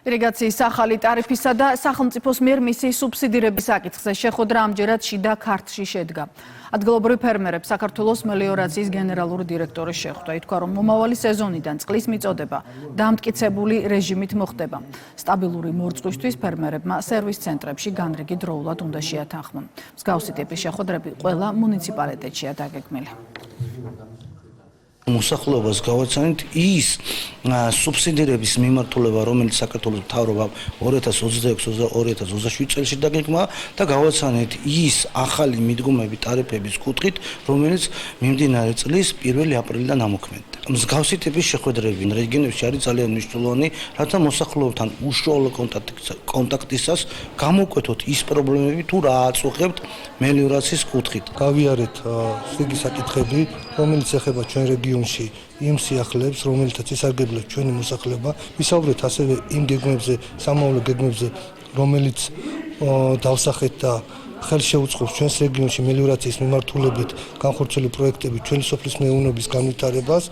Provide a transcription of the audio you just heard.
ირიგაციის ახალი ტარიფისა და სახელმწიფოს მიერ მისი სუბსიდირების საკითხზე შეხვედრა ამჯერად შიდა ქართლში შედგა. ადგილობრივი ფერმერებს საქართველოს მელიორაციის გენერალური დირექტორი შეხვდა. ითქვა, რომ მომავალი სეზონიდან წყლის მიწოდება დამტკიცებული რეჟიმით მოხდება. სტაბილური მორწყვისთვის ფერმერებმა სერვის ცენტრებში განრიგი დროულად უნდა შეათანხმონ. მსგავსი ტიპის შეხვედრები ყველა მუნიციპალიტეტშია დაგეგმილი. მოსახლეობას გავაცანით ის სუბსიდირების მიმართულება, რომელიც საქართველოს მთავრობამ 2026-2027 წელს დაგეგმა და გავაცანით ის ახალი მიდგომები ტარიფების კუთხით, რომელიც მიმდინარე წლის 1 აპრილიდან ამოქმედდა. მსგავსი ტიპის შეხვედრები რეგიონებში არის ძალიან მნიშვნელოვანი, რათა მოსახლეობთან უშუალო კონტაქტისას გამოვკვეთოთ ის პრობლემები, თუ რა აწუხებთ მელიორაციის კუთხით. გავიარეთ იგი საკითხები, რომელიც ეხება ჩვენ რეგიონში იმ სიახლეებს, რომელთაც ისარგებლებს ჩვენი მოსახლეობა. ვისაუბრეთ ასევე იმ გეგმებზე, სამოავლო გეგმებზე, რომელიც დავსახეთ და ხელს შეუწყობს ჩვენს რეგიონში მელიორაციის მიმართულებით განხორციელებული პროექტები ჩვენი სოფლის მეურნეობის განვითარებას.